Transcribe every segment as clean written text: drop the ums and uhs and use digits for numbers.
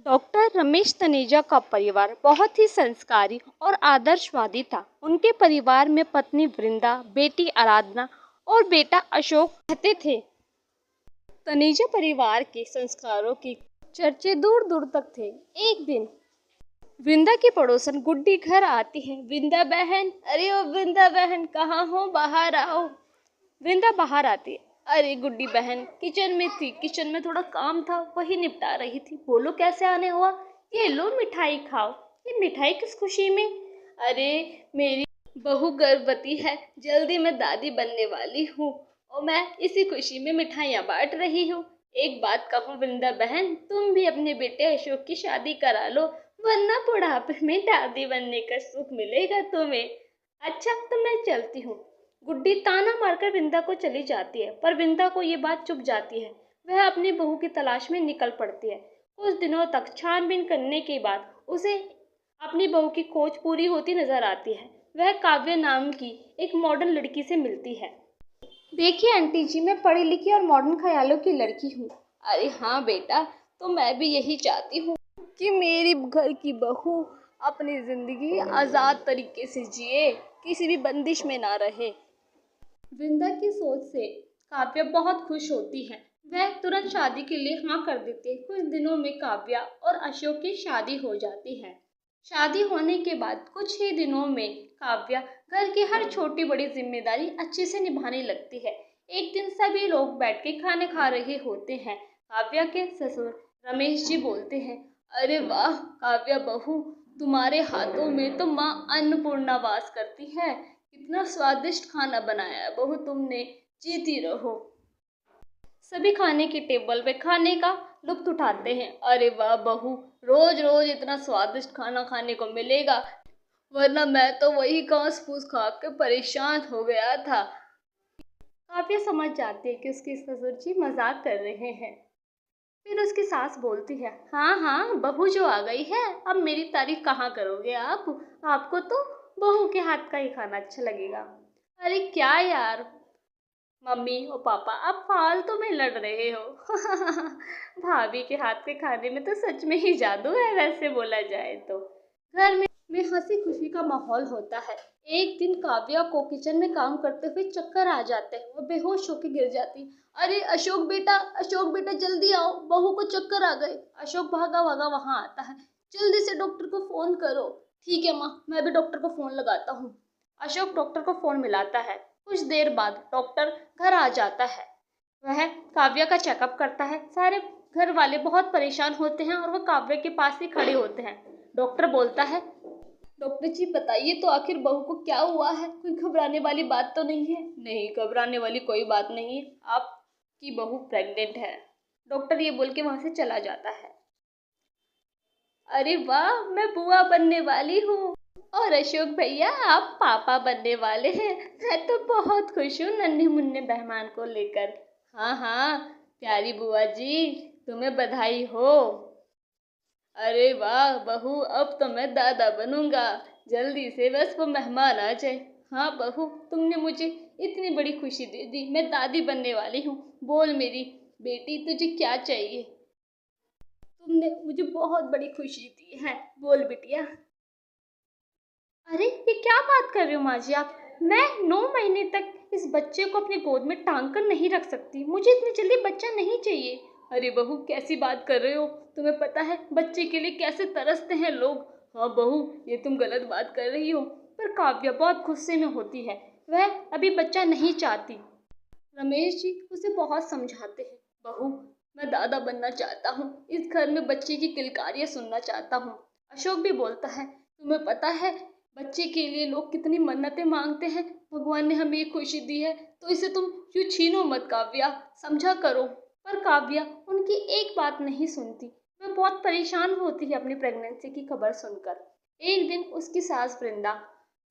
Doctor Ramesh Taneja का परिवार बहुत ही संस्कारी और आदर्शवादी था। उनके परिवार में पत्नी वृंदा, बेटी आराधना और बेटा अशोक रहते थे। तनेजा परिवार के संस्कारों की चर्चे दूर दूर तक थे। एक दिन वृंदा की पड़ोसन गुड्डी घर आती है। वृंदा बहन, अरे ओ वृंदा बहन, कहाँ हो, बाहर आओ। वृंदा बाहर आती है। अरे गुड्डी बहन किचन में थी, किचन में थोड़ा काम था, वही निपटा रही थी। बोलो कैसे आने हुआ? ये लो मिठाई खाओ। ये मिठाई किस खुशी में? अरे मेरी बहू गर्भवती है, जल्दी मैं दादी बनने वाली हूँ और मैं इसी खुशी में मिठाइयाँ बांट रही हूँ। एक बात कहूँ वृंदा बहन, तुम भी अपने बेटे अशोक की शादी करा लो, वरना बुढ़ापे में दादी बनने का सुख मिलेगा तुम्हें। अच्छा तो मैं चलती हूँ। गुड्डी ताना मारकर वृंदा को चली जाती है, पर वृंदा को ये बात चुभ जाती है। वह अपनी बहू की तलाश में निकल पड़ती है। कुछ दिनों तक छानबीन करने के बाद उसे अपनी बहू की खोज पूरी होती नजर आती है। वह काव्य नाम की एक मॉडर्न लड़की से मिलती है। देखिए आंटी जी, मैं पढ़ी लिखी और मॉडर्न ख्यालों की लड़की हूँ। अरे हाँ बेटा, तो मैं भी यही चाहती हूँ कि मेरी घर की बहू अपनी जिंदगी आज़ाद तरीके से जिए, किसी भी बंदिश में ना रहे। वृंदा की सोच से काव्या बहुत खुश होती है। वह तुरंत शादी के लिए हाँ कर देती है। कुछ दिनों में काव्या और अशोक की शादी हो जाती है। शादी होने के बाद कुछ ही दिनों में काव्या घर की हर छोटी बड़ी जिम्मेदारी अच्छे से निभाने लगती है। एक दिन सभी लोग बैठ के खाने खा रहे होते हैं। काव्या के ससुर रमेश जी बोलते हैं, अरे वाह काव्या बहू, तुम्हारे हाथों में तो माँ अन्नपूर्णा वास करती है। इतना स्वादिष्ट खाना बनाया है बहू तुमने, जीती रहो। सभी खाने की टेबल पे खाने का लुत्फ उठाते हैं। अरे वाह बहू, रोज रोज इतना स्वादिष्ट खाना खाने को मिलेगा, वरना मैं तो वही घास फूस खा के परेशान हो गया था। काव्या समझ जाती है कि उसके ससुर जी मजाक कर रहे हैं। फिर उसकी सास बोलती है, हाँ हाँ बहू जो आ गई है, अब मेरी तारीफ कहाँ करोगे आप? आपको तो बहू के हाथ का ही खाना अच्छा लगेगा। अरे क्या यार, मम्मी और पापा आप फालतू में लड़ रहे हो। भाभी के हाथ के खाने में तो सच में ही जादू है, वैसे बोला जाए तो। घर में हंसी खुशी का माहौल होता है। एक दिन काव्या को किचन में काम करते हुए चक्कर आ जाते हैं। वो बेहोश होकर गिर जाती। अरे अशोक बेटा, अशोक बेटा जल्दी आओ, बहू को चक्कर आ गए। अशोक भागा भागा वहां आता है। जल्दी से डॉक्टर को फोन करो। ठीक है माँ, मैं भी डॉक्टर को फोन लगाता हूँ। अशोक डॉक्टर को फोन मिलाता है। कुछ देर बाद डॉक्टर घर आ जाता है। वह काव्या का चेकअप करता है। सारे घर वाले बहुत परेशान होते हैं और वह काव्या के पास ही खड़े होते हैं। डॉक्टर बोलता है, डॉक्टर जी बताइए तो आखिर बहू को क्या हुआ है? कोई घबराने वाली बात तो नहीं है? नहीं, घबराने वाली कोई बात नहीं है, आपकी बहू प्रेग्नेंट है। डॉक्टर ये बोल के वहां से चला जाता है। अरे वाह, मैं बुआ बनने वाली हूँ और अशोक भैया आप पापा बनने वाले हैं। मैं तो बहुत खुश हूँ नन्हे मुन्ने मेहमान को लेकर। हाँ हाँ प्यारी बुआ जी, तुम्हें बधाई हो। अरे वाह बहू, अब तो मैं दादा बनूंगा, जल्दी से बस वो मेहमान आ जाए। हाँ बहू, तुमने मुझे इतनी बड़ी खुशी दे दी, मैं दादी बनने वाली हूँ। बोल मेरी बेटी, तुझे क्या चाहिए? तुमने मुझे बहुत बड़ी खुशी दी है, बोल बिटिया। अरे ये क्या बात कर रहे हो माँ जी आप? मैं 9 महीने तक इस बच्चे को अपनी गोद में टांग कर नहीं रख सकती, मुझे इतनी जल्दी बच्चा नहीं चाहिए। अरे बहू कैसी बात कर रहे हो? तुम्हें पता है बच्चे के लिए कैसे तरसते हैं लोग। हाँ बहू, ये तुम गलत बात कर रही हो। पर काव्या बहुत गुस्से में होती है। वह अभी बच्चा नहीं चाहती। रमेश जी उसे बहुत समझाते हैं। बहू, मैं दादा बनना चाहता हूँ, इस घर में बच्चे की किलकारियाँ सुनना चाहता हूँ। अशोक भी बोलता है, तुम्हें पता है बच्चे के लिए लोग कितनी मन्नतें मांगते हैं। भगवान ने हमें ये खुशी दी है, तो इसे तुम यूँ छीनो मत काव्या, समझा करो। पर काव्या उनकी एक बात नहीं सुनती। वह बहुत परेशान होती है अपनी प्रेगनेंसी की खबर सुनकर। एक दिन उसकी सास वृंदा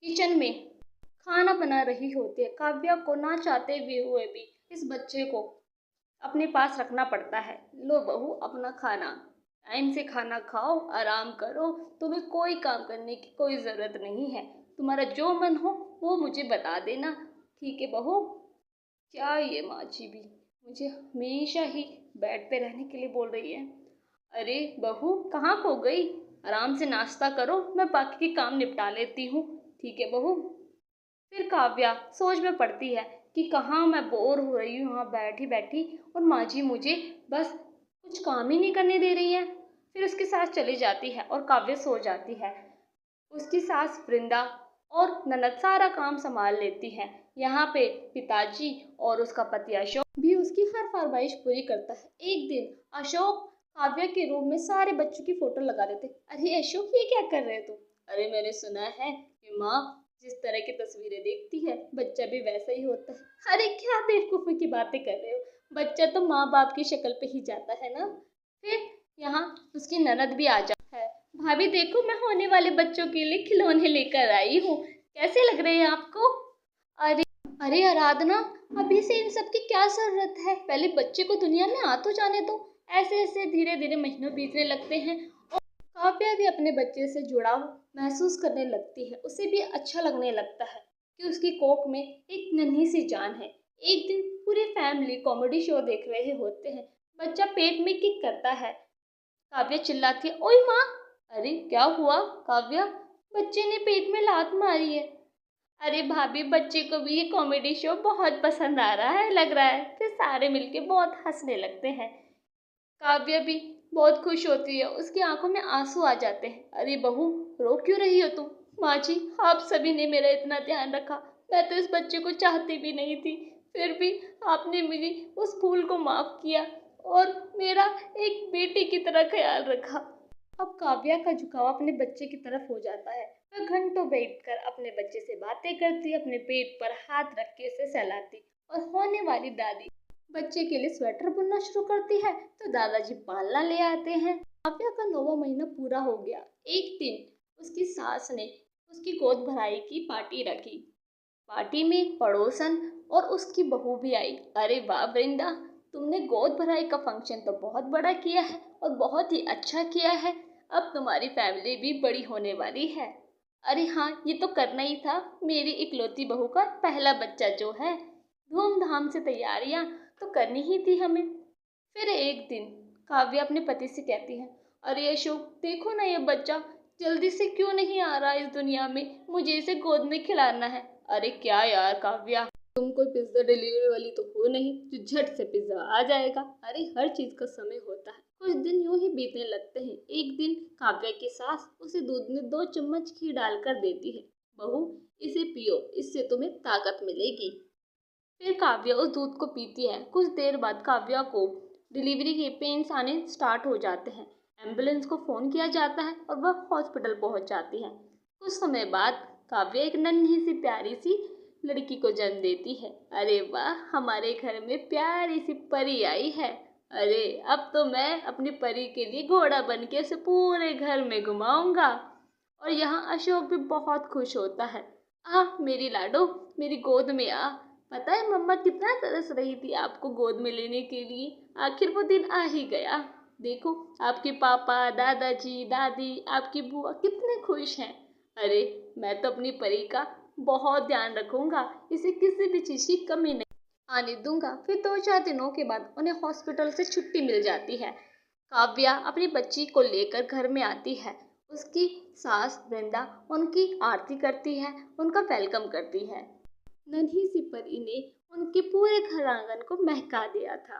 किचन में खाना बना रही होती है। काव्या को ना चाहते हुए भी इस बच्चे को अपने पास रखना पड़ता है। लो बहू अपना खाना, टाइम से खाना खाओ, आराम करो, तुम्हें कोई काम करने की कोई ज़रूरत नहीं है। तुम्हारा जो मन हो वो मुझे बता देना, ठीक है बहू? क्या ये माँ जी भी मुझे हमेशा ही बेड पे रहने के लिए बोल रही है। अरे बहू, कहाँ खो गई? आराम से नाश्ता करो, मैं बाकी के काम निपटा लेती हूँ। ठीक है बहू। फिर काव्या सोच में पड़ती है कि कहाँ मैं बोर हो रही हूँ यहाँ बैठी बैठी, और माँ जी मुझे बस कुछ काम ही नहीं करने दे रही है। फिर उसकी सास चली जाती है और काव्या सो जाती है। उसकी सास वृंदा और ननद सारा काम संभाल लेती है। यहाँ पे पिताजी और उसका पति अशोक भी उसकी हर फरमाइश पूरी करता है। एक दिन अशोक काव्या के रूम में सारे बच्चों की फोटो लगा देते। अरे अशोक, ये क्या कर रहे हो तुम? अरे मैंने सुना है कि माँ जिस तरह की तस्वीरें देखती है बच्चा भी वैसा ही होता है। अरे क्या बेवकूफ़ी की बातें कर रहे हो, बच्चा तो माँ बाप की शक्ल पे ही जाता है ना। फिर यहाँ उसकी ननद भी आ जाती है। भाभी देखो, मैं होने वाले बच्चों के लिए खिलौने लेकर आई हूँ, कैसे लग रहे हैं आपको? अरे अरे आराधना, अभी से इन सब की क्या जरूरत है? पहले बच्चे को दुनिया में आ तो जाने दो। ऐसे ऐसे धीरे धीरे महीनों बीतने लगते हैं और काव्या भी अपने बच्चे से जुड़ाव महसूस करने लगती है। उसे भी अच्छा लगने लगता है कि उसकी कोख में एक नन्ही सी जान है। एक दिन पूरी फैमिली कॉमेडी शो देख रहे होते हैं। बच्चा पेट में किक करता है। काव्या चिल्लाती है, ओए माँ! अरे क्या हुआ काव्या? बच्चे ने पेट में लात मारी है। अरे भाभी, बच्चे को भी ये कॉमेडी शो बहुत पसंद आ रहा है लग रहा है। फिर सारे मिलके बहुत हंसने लगते हैं। काव्या भी बहुत खुश होती है, उसकी आंखों में आंसू आ जाते हैं। अरे बहू, रो क्यों रही हो तुम? माँ जी, आप सभी ने मेरा इतना ध्यान रखा, मैं तो इस बच्चे को चाहती भी नहीं थी, फिर भी आपने मेरी उस भूल को माफ किया और मेरा एक बेटी की तरह ख्याल रखा। अब काव्या का झुकाव अपने बच्चे की तरफ हो जाता है। वह घंटों बैठकर अपने बच्चे से बातें करती, अपने पेट पर हाथ रख के उसे सहलाती, और होने वाली दादी बच्चे के लिए स्वेटर बुनना शुरू करती है तो दादाजी पालना ले आते हैं। काव्या का 9वां महीना पूरा हो गया। एक दिन उसकी सास ने उसकी गोद भराई की पार्टी रखी। पार्टी में पड़ोसन और उसकी बहू भी आई। अरे वाह वृंदा, तुमने गोद भराई का फंक्शन तो बहुत बड़ा किया है और बहुत ही अच्छा किया है। अब तुम्हारी फैमिली भी बड़ी होने वाली है। अरे हाँ, ये तो करना ही था, मेरी इकलौती बहू का पहला बच्चा जो है, धूमधाम से तैयारियां तो करनी ही थी हमें। फिर एक दिन काव्या अपने पति से कहती है, अरे अशोक, देखो ना ये बच्चा जल्दी से क्यों नहीं आ रहा इस दुनिया में, मुझे इसे गोद में खिलाना है। अरे क्या यार काव्या, तुम कोई पिज्जा डिलीवरी वाली तो हो नहीं जो झट से पिज्जा आ जाएगा। अरे हर चीज का समय होता है। कुछ दिन यूं ही बीतने लगते हैं। एक दिन काव्या की सास उसे दूध में 2 चम्मच घी डालकर देती है। बहू, इसे पियो, इससे तुम्हें ताकत मिलेगी। फिर काव्या उस दूध को पीती है। कुछ देर बाद काव्या को डिलीवरी के पेन्स आने स्टार्ट हो जाते हैं। एम्बुलेंस को फ़ोन किया जाता है और वह हॉस्पिटल पहुंच जाती है। कुछ समय बाद काव्या एक नन्ही सी प्यारी सी लड़की को जन्म देती है। अरे वाह, हमारे घर में प्यारी सी परी आई है। अरे अब तो मैं अपनी परी के लिए घोड़ा बन के उसे पूरे घर में घुमाऊंगा। और यहाँ अशोक भी बहुत खुश होता है। आ मेरी लाडो, मेरी गोद में आ। पता है मम्मा कितना तरस रही थी आपको गोद में लेने के लिए, आखिर वो दिन आ ही गया। देखो, आपके पापा, दादाजी, दादी, आपकी बुआ कितने खुश हैं। अरे मैं तो अपनी परी का बहुत ध्यान रखूंगा, इसे किसी भी चीज़ की कमी नहीं आने दूंगा। फिर 2-4 दिनों के बाद उन्हें हॉस्पिटल से छुट्टी मिल जाती है। काव्या अपनी बच्ची को लेकर घर में आती है। उसकी सास वृंदा उनकी आरती करती है, उनका वेलकम करती है। नन्ही सी परी ने उनके पूरे घर आंगन को महका दिया था।